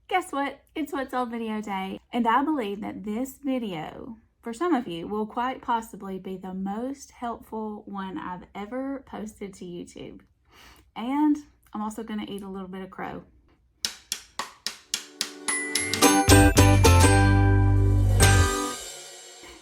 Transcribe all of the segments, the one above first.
Guess what? It's What's Old Video Day, and I believe that this video, for some of you, will quite possibly be the most helpful one I've ever posted to YouTube. And I'm also going to eat a little bit of crow.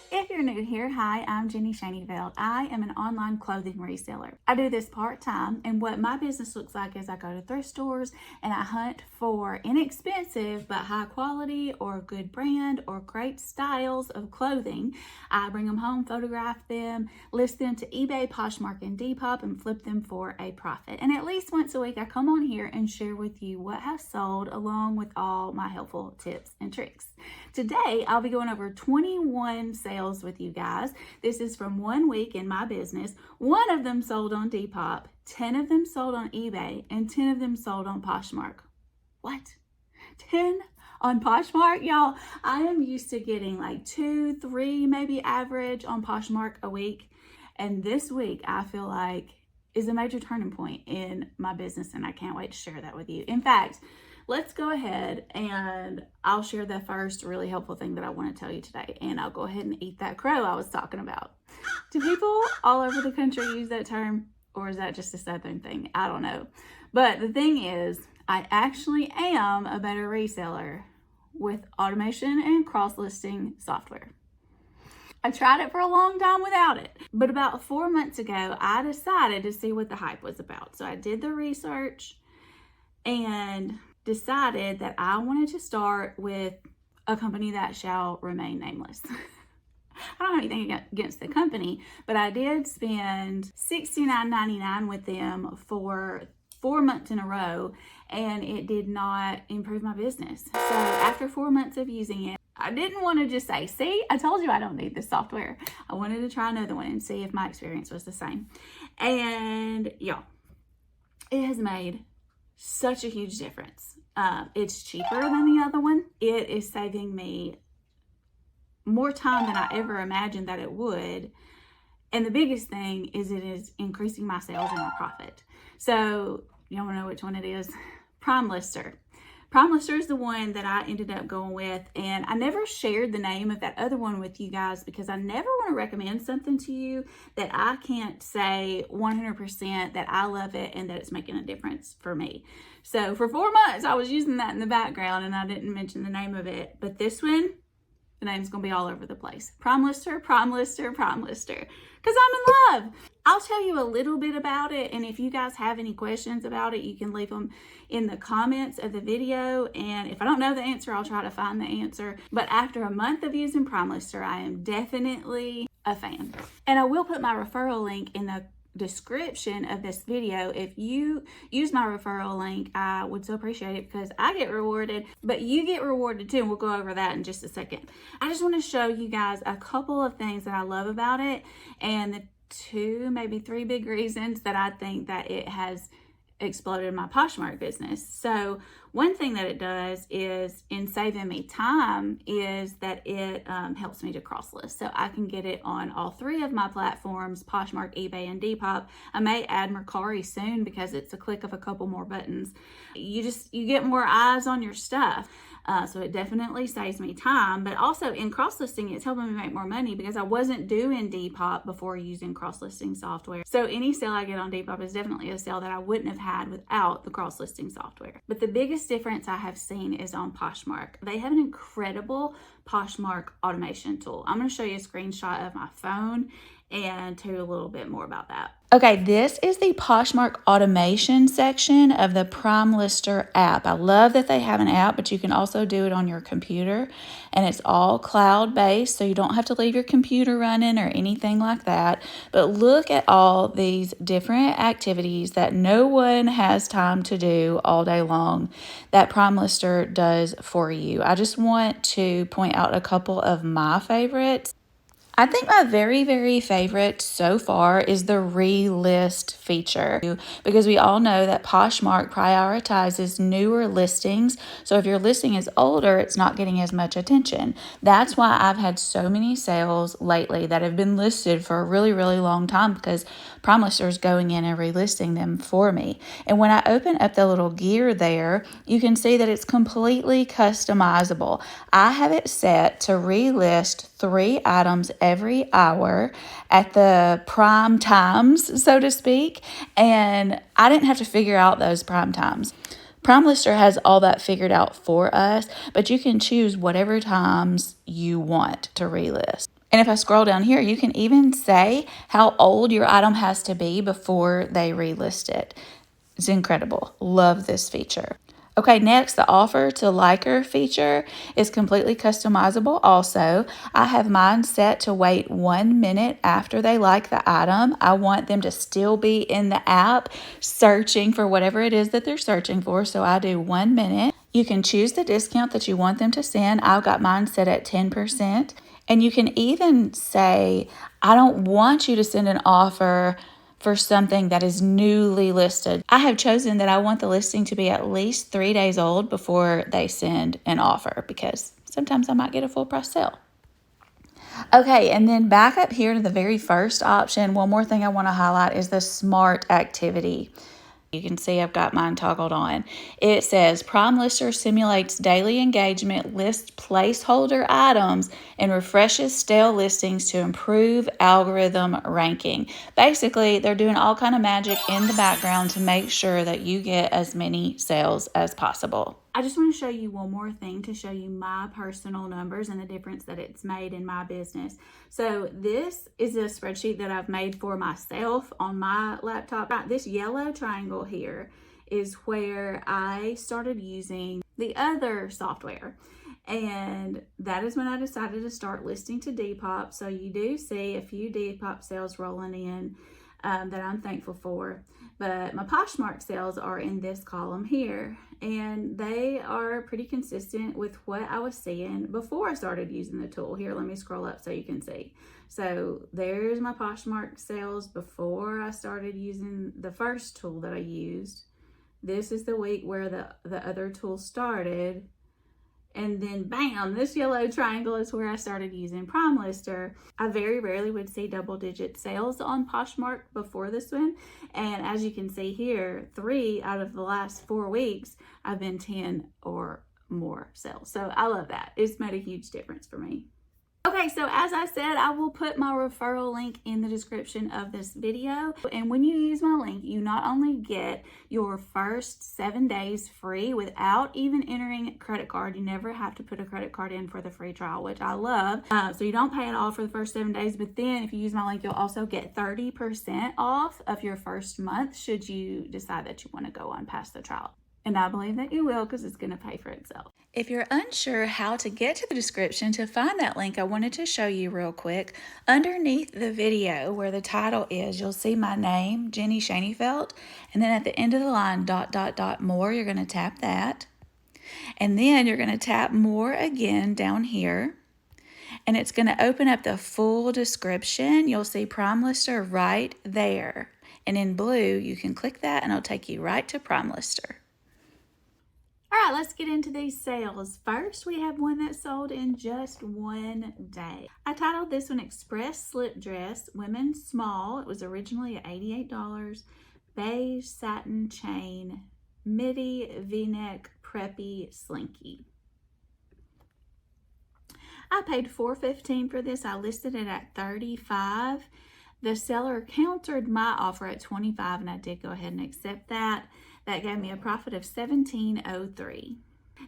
If you're new here, hi, I'm JENNYSHANEYFELT. I am an online clothing reseller. I do this part-time, and what my business looks like is I go to thrift stores and I hunt for inexpensive but high quality or good brand or great styles of clothing. I bring them home, photograph them, list them to eBay, Poshmark, and Depop, and flip them for a profit. And at least once a week I come on here and share with you what has sold along with all my helpful tips and tricks. Today I'll be going over 21 sales with you guys. This is from 1 week in my business. 1 of them sold on Depop, 10 of them sold on eBay, and 10 of them sold on Poshmark. What? 10 on Poshmark? Y'all, I am used to getting like 2, 3, maybe average on Poshmark a week. And this week I feel like is a major turning point in my business, and I can't wait to share that with you. In fact, let's go ahead and I'll share the first really helpful thing that I want to tell you today, and I'll go ahead and eat that crow I was talking about. Do people all over the country use that term, or is that just a Southern thing? I don't know. But the thing is, I actually am a better reseller with automation and cross-listing software. I tried it for a long time without it, but about 4 months ago, I decided to see what the hype was about. So I did the research and decided that I wanted to start with a company that shall remain nameless. I don't have anything against the company, but I did spend $69.99 with them for 4 months in a row, and it did not improve my business. So after 4 months of using it, I didn't want to just say, see, I told you I don't need this software. I wanted to try another one and see if my experience was the same. And yeah, it has made such a huge difference. It's cheaper than the other one. It is saving me more time than I ever imagined that it would. And the biggest thing is it is increasing my sales and my profit. So you want to know which one it is? Prime Lister. Prime Lister is the one that I ended up going with, and I never shared the name of that other one with you guys because I never want to recommend something to you that I can't say 100% that I love it and that it's making a difference for me. So for 4 months, I was using that in the background and I didn't mention the name of it, but this one, the name's going to be all over the place. Prime Lister, Prime Lister, Prime Lister. Because I'm in love. I'll tell you a little bit about it. And if you guys have any questions about it, you can leave them in the comments of the video. And if I don't know the answer, I'll try to find the answer. But after a month of using Prime Lister, I am definitely a fan. And I will put my referral link in the description of this video. If you use my referral link, I would so appreciate it because I get rewarded, but you get rewarded too, and we'll go over that in just a second. I just want to show you guys a couple of things that I love about it, and the 2, maybe 3 big reasons that I think that it has exploded my Poshmark business. So one thing that it does is, in saving me time, is that it helps me to cross list. So I can get it on all 3 of my platforms, Poshmark, eBay, and Depop. I may add Mercari soon because it's a click of a couple more buttons. You get more eyes on your stuff. So it definitely saves me time, but also in cross-listing, it's helping me make more money because I wasn't doing Depop before using cross-listing software. So any sale I get on Depop is definitely a sale that I wouldn't have had without the cross-listing software. But the biggest difference I have seen is on Poshmark. They have an incredible Poshmark automation tool. I'm going to show you a screenshot of my phone and tell you a little bit more about that. Okay, this is the Poshmark automation section of the Prime Lister app. I love that they have an app, but you can also do it on your computer, and it's all cloud-based, so you don't have to leave your computer running or anything like that. But look at all these different activities that no one has time to do all day long that Prime Lister does for you. I just want to point out a couple of my favorites. I think my very, very favorite so far is the relist feature, because we all know that Poshmark prioritizes newer listings. So if your listing is older, it's not getting as much attention. That's why I've had so many sales lately that have been listed for a really, really long time, because Prime Lister's going in and relisting them for me. And when I open up the little gear there, you can see that it's completely customizable. I have it set to relist 3 items every hour at the prime times, so to speak, and I didn't have to figure out those prime times. Prime Lister has all that figured out for us, but you can choose whatever times you want to relist. And if I scroll down here, you can even say how old your item has to be before they relist it. It's incredible. Love this feature. Okay, next, the offer to liker feature is completely customizable also. I have mine set to wait 1 minute after they like the item. I want them to still be in the app searching for whatever it is that they're searching for, so I do 1 minute. You can choose the discount that you want them to send. I've got mine set at 10%. And you can even say, I don't want you to send an offer for something that is newly listed. I have chosen that I want the listing to be at least 3 days old before they send an offer, because sometimes I might get a full price sale. Okay, and then back up here to the very first option, one more thing I want to highlight is the smart activity. You can see I've got mine toggled on. It says Prime Lister simulates daily engagement, lists placeholder items, and refreshes stale listings to improve algorithm ranking. Basically, they're doing all kind of magic in the background to make sure that you get as many sales as possible. I just want to show you one more thing to show you my personal numbers and the difference that it's made in my business. So this is a spreadsheet that I've made for myself on my laptop. This yellow triangle here is where I started using the other software. And that is when I decided to start listing to Depop. So you do see a few Depop sales rolling in that I'm thankful for. But my Poshmark sales are in this column here, and they are pretty consistent with what I was seeing before I started using the tool. Here, let me scroll up so you can see. So there's my Poshmark sales before I started using the first tool that I used. This is the week where the other tool started. And then bam, this yellow triangle is where I started using Prime Lister. I very rarely would see double-digit sales on Poshmark before this one. And as you can see here, 3 out of the last 4 weeks, I've been 10 or more sales. So I love that. It's made a huge difference for me. Okay, so as I said, I will put my referral link in the description of this video. And when you use my link, you not only get your first 7 days free without even entering a credit card. You never have to put a credit card in for the free trial, which I love. So you don't pay at all for the first 7 days. But then if you use my link, you'll also get 30% off of your first month should you decide that you want to go on past the trial. And I believe that you will, because it's going to pay for itself. If you're unsure how to get to the description to find that link, I wanted to show you real quick. Underneath the video where the title is, you'll see my name, Jenny Shaneyfelt. And then at the end of the line, ... more, you're going to tap that. And then you're going to tap more again down here. And it's going to open up the full description. You'll see Prime Lister right there. And in blue, you can click that and it'll take you right to Prime Lister. All right, let's get into these sales. First, we have one that sold in just 1 day. I titled this one Express Slip Dress, Women's Small. It was originally at $88. Beige satin chain, midi V-neck, preppy, slinky. I paid $4.15 for this. I listed it at $35. The seller countered my offer at $25, and I did go ahead and accept that. That gave me a profit of $17.03.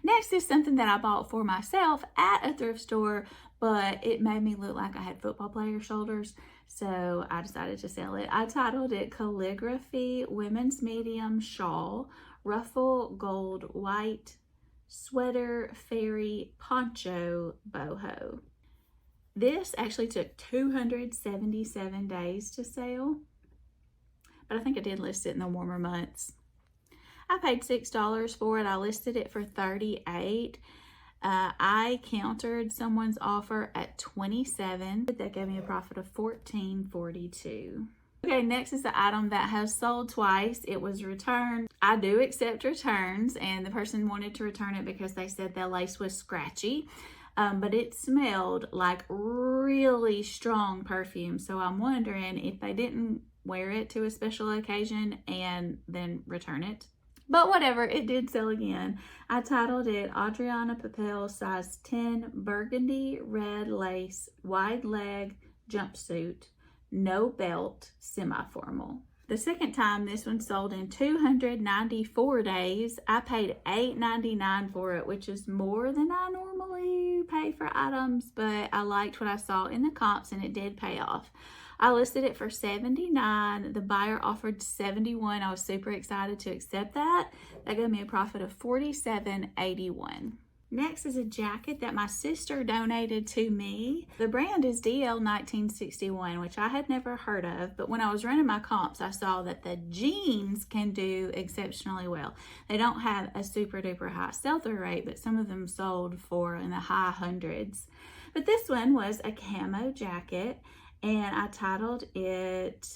Next is something that I bought for myself at a thrift store, but it made me look like I had football player shoulders, so I decided to sell it. I titled it Calligraphy Women's Medium Shawl, Ruffle Gold White, Sweater Fairy Poncho Boho. This actually took 277 days to sell, but I think I did list it in the warmer months. I paid $6 for it. I listed it for $38. I countered someone's offer at $27. That gave me a profit of $14.42. Okay, next is the item that has sold twice. It was returned. I do accept returns, and the person wanted to return it because they said the lace was scratchy, but it smelled like really strong perfume. So I'm wondering if they didn't wear it to a special occasion and then return it. But whatever, it did sell again. I titled it Adriana Papel size 10 burgundy red lace wide leg jumpsuit, no belt, semi-formal. The second time, this one sold in 294 days. I paid $8.99 for it, which is more than I normally pay for items, but I liked what I saw in the comps and it did pay off. I listed it for $79. The buyer offered $71. I was super excited to accept that. That gave me a profit of $47.81. Next is a jacket that my sister donated to me. The brand is DL1961, which I had never heard of, but when I was running my comps, I saw that the jeans can do exceptionally well. They don't have a super duper high sell-through rate, but some of them sold for in the high hundreds. But this one was a camo jacket, and I titled it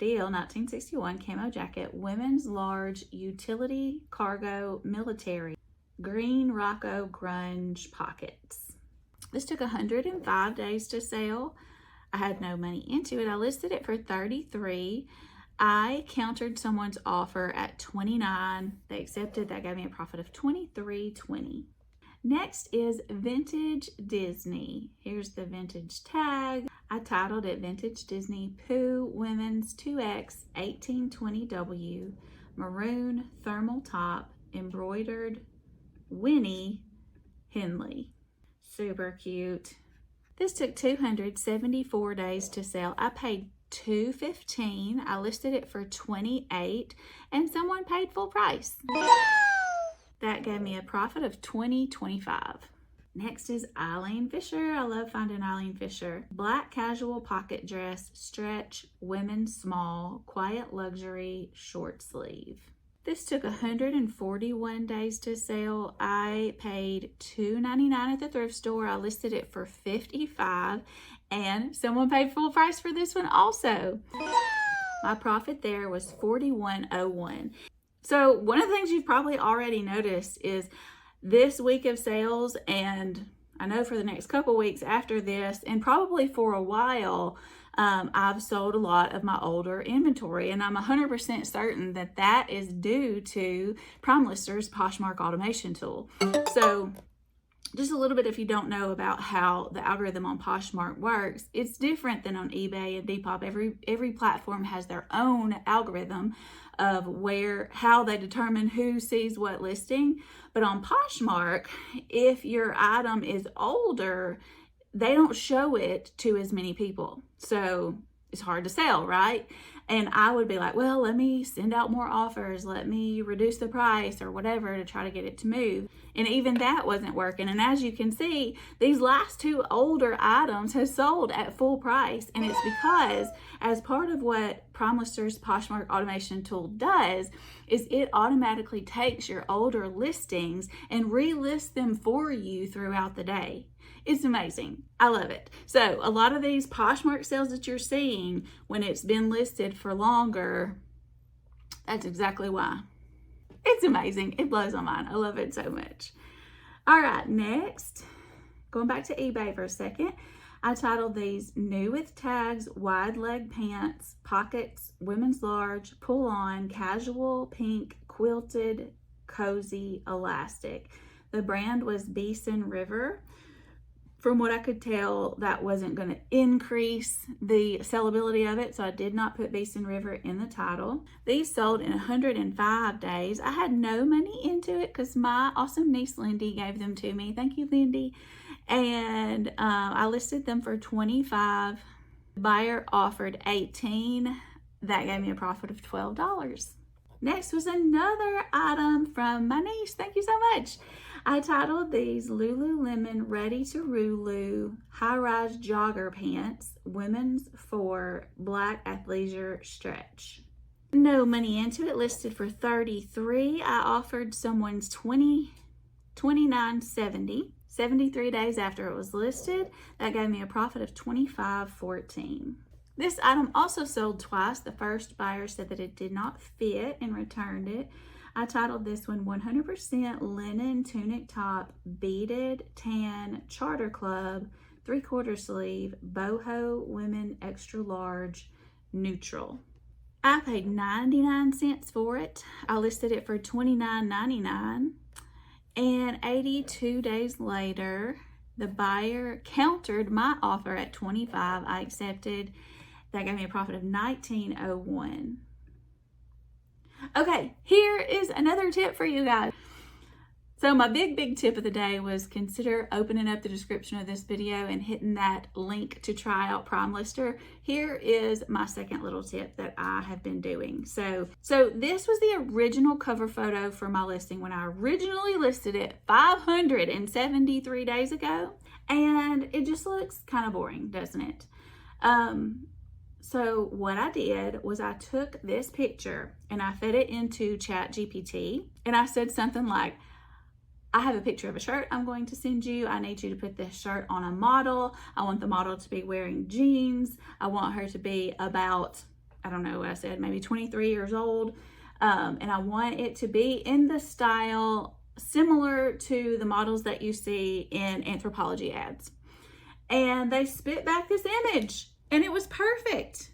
DL1961 camo jacket, women's large utility cargo military. Green Rocco grunge pockets. This took 105 days to sell. I had no money into it. I listed it for $33. I countered someone's offer at $29. They accepted. That gave me a profit of $23.20. Next is Vintage Disney. Here's the vintage tag. I titled it Vintage Disney Pooh Women's 2X 1820W maroon thermal top embroidered Winnie Henley. Super cute. This took 274 days to sell. I paid $2.15. I listed it for $28 and someone paid full price. That gave me a profit of $20.25. Next is Eileen Fisher. I love finding Eileen Fisher. Black casual pocket dress, stretch, women's small, quiet luxury, short sleeve. This took 141 days to sell. I paid $2.99 at the thrift store. I listed it for $55 and someone paid full price for this one also. My profit there was $41.01. So one of the things you've probably already noticed is this week of sales, and I know for the next couple weeks after this, and probably for a while, I've sold a lot of my older inventory, and I'm 100% certain that that is due to PrimeLister's Poshmark automation tool. So just a little bit, if you don't know about how the algorithm on Poshmark works, it's different than on eBay and Depop. Every platform has their own algorithm of how they determine who sees what listing. But on Poshmark, if your item is older, they don't show it to as many people. So it's hard to sell, right? And I would be like, well, let me send out more offers. Let me reduce the price or whatever to try to get it to move. And even that wasn't working. And as you can see, these last two older items have sold at full price. And it's because as part of what PrimeLister's Poshmark automation tool does is it automatically takes your older listings and relists them for you throughout the day. It's amazing. I love it. So a lot of these Poshmark sales that you're seeing when it's been listed for longer, that's exactly why. It's amazing. It blows my mind. I love it so much. All right, next, going back to eBay for a second, I titled these New with Tags, Wide Leg Pants, Pockets, Women's Large, Pull On, Casual, Pink, Quilted, Cozy, Elastic. The brand was Beeson River. From what I could tell, that wasn't going to increase the sellability of it, so I did not put Beeson River in the title. These sold in 105 days. I had no money into it because my awesome niece Lindy gave them to me. Thank you, Lindy. And I listed them for $25. The buyer offered $18. That gave me a profit of $12. Next was another item from my niece. Thank you so much. I titled these Lululemon Ready to Rulu high-rise jogger pants, women's for black athleisure stretch. No money into it, listed for $33. I offered someone's $20 $29.70. 73 days after it was listed, that gave me a profit of $25.14. This item also sold twice. The first buyer said that it did not fit and returned it. I titled this one 100% linen tunic top, beaded tan Charter Club, 3/4 sleeve, boho women extra large, neutral. I paid 99 cents for it. I listed it for $29.99. And 82 days later, the buyer countered my offer at $25. I accepted. That gave me a profit of $19.01. Okay, here is another tip for you guys. So my big tip of the day was consider opening up the description of this video and hitting that link to try out Prime Lister. Here is my second little tip that I have been doing. So this was the original cover photo for my listing when I originally listed it 573 days ago. And it just looks kind of boring, doesn't it? So what I did was I took this picture and I fed it into ChatGPT, and I said something like, I have a picture of a shirt I'm going to send you. I need you to put this shirt on a model. I want the model to be wearing jeans. I want her to be about, I don't know what I said, maybe 23 years old. And I want it to be in the style similar to the models that you see in Anthropologie ads. And they spit back this image and it was perfect.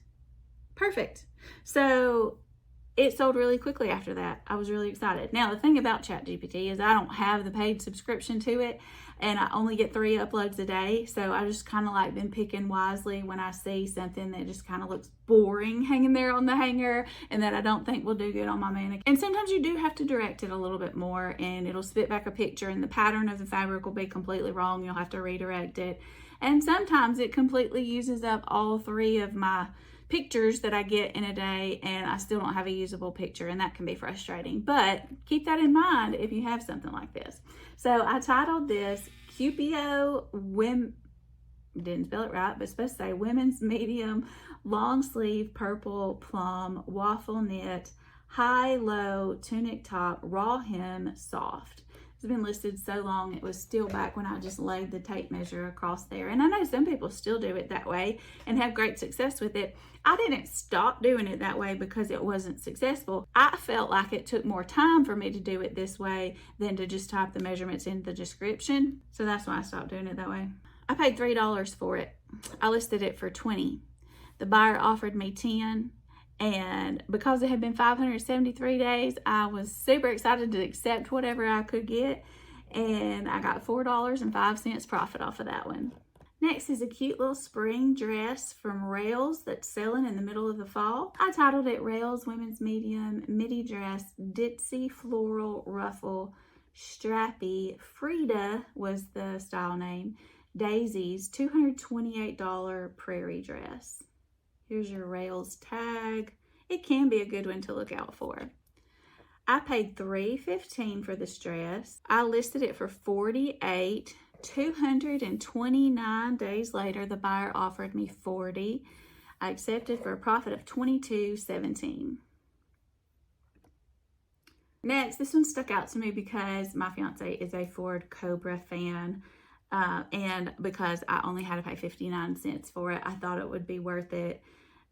Perfect. So it sold really quickly after that. I was really excited. Now, the thing about ChatGPT is I don't have the paid subscription to it, and I only get 3 uploads a day. So I just kind of like been picking wisely when I see something that just kind of looks boring hanging there on the hanger and that I don't think will do good on my mannequin. And sometimes you do have to direct it a little bit more, and it'll spit back a picture and the pattern of the fabric will be completely wrong. You'll have to redirect it. And sometimes it completely uses up all 3 of my pictures that I get in a day, and I still don't have a usable picture, and that can be frustrating. But keep that in mind if you have something like this. So I titled this QPO didn't spell it right, but it's supposed to say women's medium long sleeve purple plum waffle knit high-low tunic top raw hem soft. It's been listed so long it was still back when I just laid the tape measure across there. And I know some people still do it that way and have great success with it. I didn't stop doing it that way because it wasn't successful. I felt like it took more time for me to do it this way than to just type the measurements in the description. So that's why I stopped doing it that way. I paid $3 for it. I listed it for $20. The buyer offered me $10. And because it had been 573 days, I was super excited to accept whatever I could get. And I got $4.05 profit off of that one. Next is a cute little spring dress from Rails that's selling in the middle of the fall. I titled it Rails Women's Medium Midi Dress Ditzy Floral Ruffle Strappy. Frida was the style name. Daisy's $228 prairie dress. Here's your Rails tag. It can be a good one to look out for. I paid $3.15 for this dress. I listed it for $48. 229 days later, the buyer offered me $40. I accepted for a profit of $22.17. Next, this one stuck out to me because my fiance is a Ford Cobra fan. And because I only had to pay 59 cents for it, I thought it would be worth it.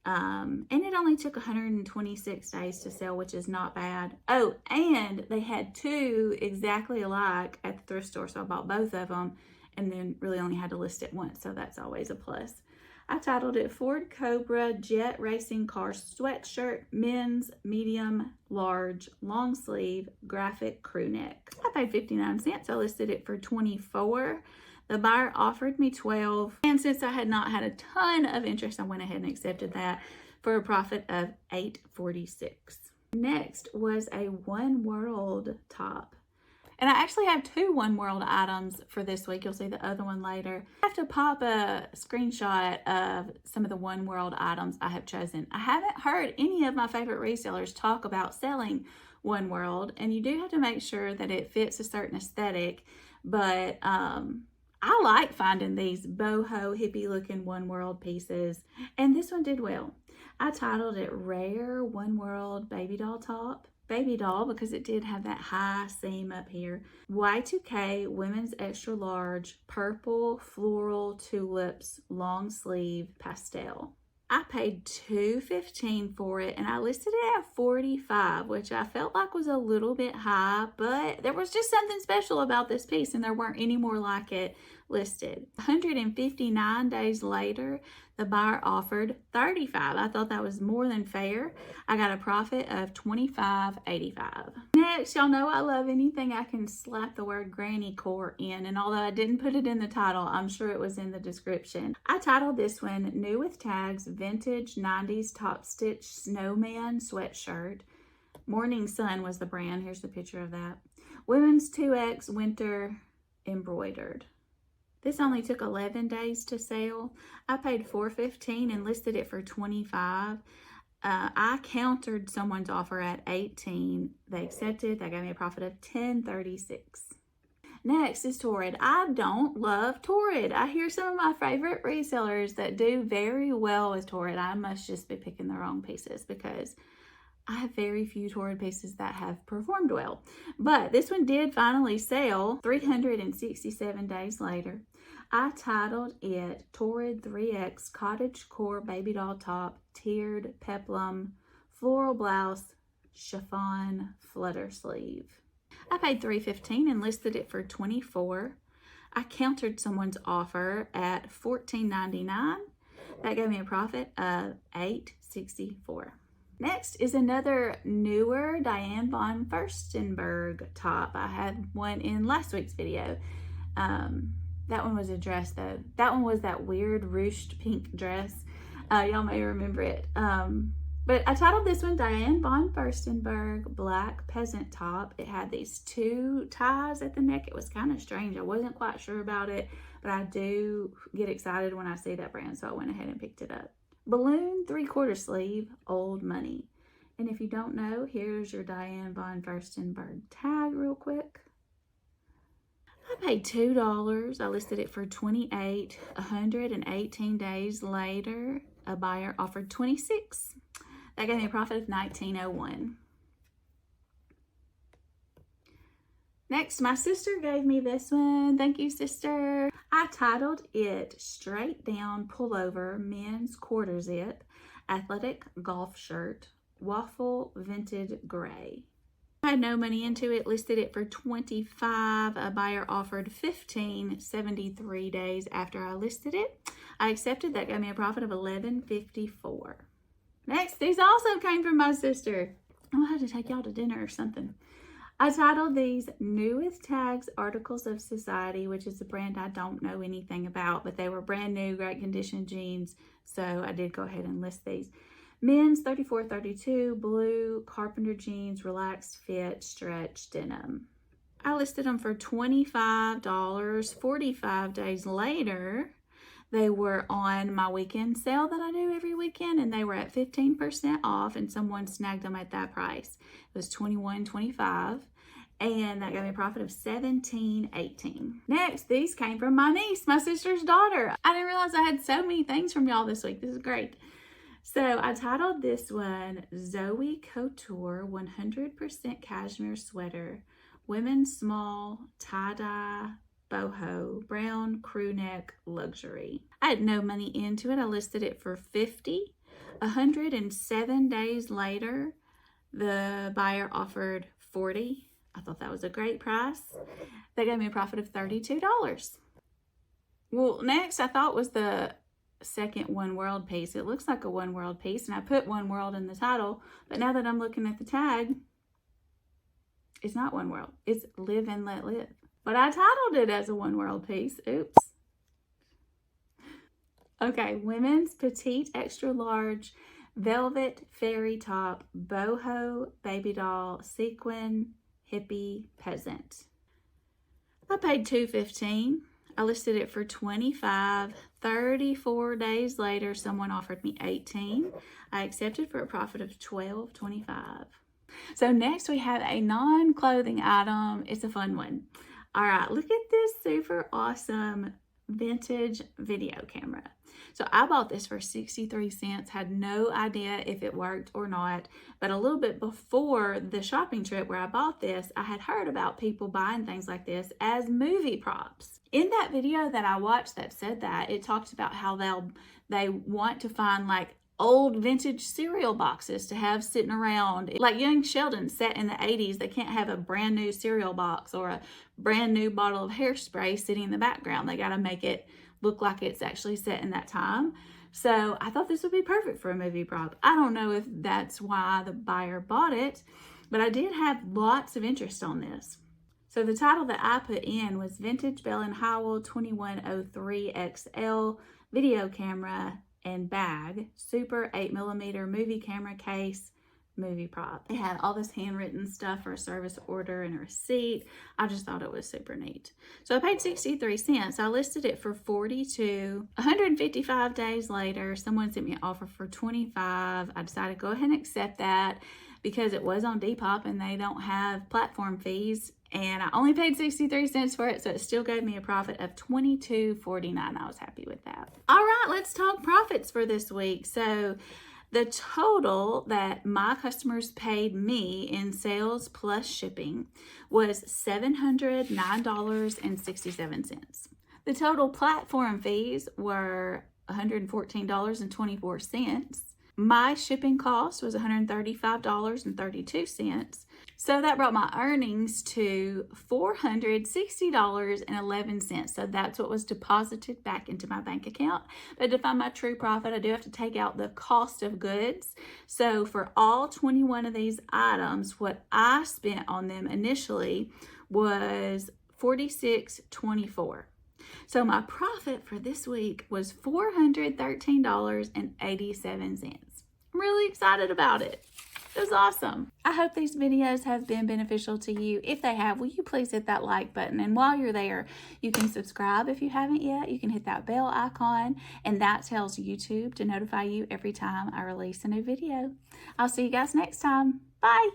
And it only took 126 days to sell, which is not bad. Oh, and they had 2 exactly alike at the thrift store, so I bought both of them and then really only had to list it once, so that's always a plus. I titled it Ford Cobra Jet Racing Car Sweatshirt Men's Medium Large Long Sleeve Graphic Crew Neck. I paid 59 cents. I listed it for $24. The buyer offered me $12, and since I had not had a ton of interest, I went ahead and accepted that for a profit of $8.46. Next was a One World top. And I actually have 2 One World items for this week. You'll see the other one later. I have to pop a screenshot of some of the One World items I have chosen. I haven't heard any of my favorite resellers talk about selling One World, and you do have to make sure that it fits a certain aesthetic, but I like finding these boho hippie looking One World pieces, and this one did well. I titled it Rare One World Baby Doll Top. baby doll because it did have that high seam up here. Y2K women's extra large purple floral tulips long sleeve pastel. I paid $2.15 for it and I listed it at $45, which I felt like was a little bit high, but there was just something special about this piece and there weren't any more like it listed. 159 days later, the buyer offered $35. I thought that was more than fair. I got a profit of $25.85. Next, y'all know I love anything I can slap the word granny core in, and although I didn't put it in the title, I'm sure it was in the description. I titled this one New with Tags Vintage 90s Top Stitch Snowman Sweatshirt. Morning Sun was the brand. Here's the picture of that. Women's 2X Winter Embroidered. This only took 11 days to sell. I paid $4.15 and listed it for $25. I countered someone's offer at $18. They accepted. They gave me a profit of $10.36. Next is Torrid. I don't love Torrid. I hear some of my favorite resellers that do very well with Torrid. I must just be picking the wrong pieces because I have very few Torrid pieces that have performed well. But this one did finally sell 367 days later. I titled it Torrid 3X Cottage Core Baby Doll Top Tiered Peplum Floral Blouse Chiffon Flutter Sleeve. I paid $3.15 and listed it for $24. I countered someone's offer at $14.99. That gave me a profit of $8.64. Next is another newer Diane von Furstenberg top. I had one in last week's video. That one was a dress though. That one was that weird ruched pink dress. Y'all may remember it. But I titled this one Diane von Furstenberg Black Peasant Top. It had these two ties at the neck. It was kind of strange. I wasn't quite sure about it, but I do get excited when I see that brand, so I went ahead and picked it up. Balloon 3/4 sleeve, Old Money. And if you don't know, here's your Diane von Furstenberg tag real quick. I paid $2. I listed it for $28. 118 days later, a buyer offered $26. That gave me a profit of $19.01. Next, my sister gave me this one. Thank you, sister. I titled it Straight Down Pullover Men's Quarter Zip Athletic Golf Shirt Waffle Vented Gray. I had no money into it, listed it for $25. A buyer offered $15 73 days after I listed it. I accepted. That gave me a profit of $11.54. Next, these also came from my sister. I'll have to take y'all to dinner or something. I titled these New with Tags Articles of Society, which is a brand I don't know anything about, but they were brand new, great condition jeans, so I did go ahead and list these. Men's 34-32 blue carpenter jeans, relaxed fit, stretch denim. I listed them for $25. 45 days later, they were on my weekend sale that I do every weekend, and they were at 15% off, and someone snagged them at that price. It was $21.25, and that gave me a profit of $17.18. Next, these came from my niece, my sister's daughter. I didn't realize I had so many things from y'all this week. This is great. So I titled this one Zoe Couture 100% Cashmere Sweater Women's Small Tie-Dye Boho Brown Crew Neck Luxury. I had no money into it. I listed it for $50. 107 days later, the buyer offered $40. I thought that was a great price. They gave me a profit of $32. Well, next I thought was the second One World piece. It looks like a One World piece, and I put One World in the title, but now that I'm looking at the tag, it's not One World. It's Live and Let Live. But I titled it as a One World piece. Oops. Okay, women's petite extra large velvet fairy top boho baby doll sequin hippie peasant. I paid $2.15. I listed it for $25. 34 days later, someone offered me $18. I accepted for a profit of $12.25. So next we have a non-clothing item. It's a fun one. All right, look at this super awesome vintage video camera. So I bought this for 63 cents, had no idea if it worked or not, but a little bit before the shopping trip where I bought this, I had heard about people buying things like this as movie props. In that video that I watched that said that, it talked about how they want to find like old vintage cereal boxes to have sitting around. Like young Sheldon set in the 80s, they can't have a brand new cereal box or a brand new bottle of hairspray sitting in the background. They got to make it look like it's actually set in that time. So I thought this would be perfect for a movie prop. I don't know if that's why the buyer bought it, but I did have lots of interest on this. So the title that I put in was Vintage Bell & Howell 2103 XL Video Camera and Bag, Super 8mm Movie Camera Case, Movie Prop. It had all this handwritten stuff for a service order and a receipt. I just thought it was super neat. So I paid 63 cents. I listed it for 42. 155 days later, someone sent me an offer for 25. I decided to go ahead and accept that because it was on Depop and they don't have platform fees. And I only paid 63 cents for it, so it still gave me a profit of $22.49. I was happy with that. All right, let's talk profits for this week. So the total that my customers paid me in sales plus shipping was $709.67. The total platform fees were $114.24. My shipping cost was $135.32. So that brought my earnings to $460.11. So that's what was deposited back into my bank account. But to find my true profit, I do have to take out the cost of goods. So for all 21 of these items, what I spent on them initially was $46.24. So my profit for this week was $413.87. I'm really excited about it. It was awesome. I hope these videos have been beneficial to you. If they have, will you please hit that like button? And while you're there, you can subscribe if you haven't yet. You can hit that bell icon, and that tells YouTube to notify you every time I release a new video. I'll see you guys next time. Bye.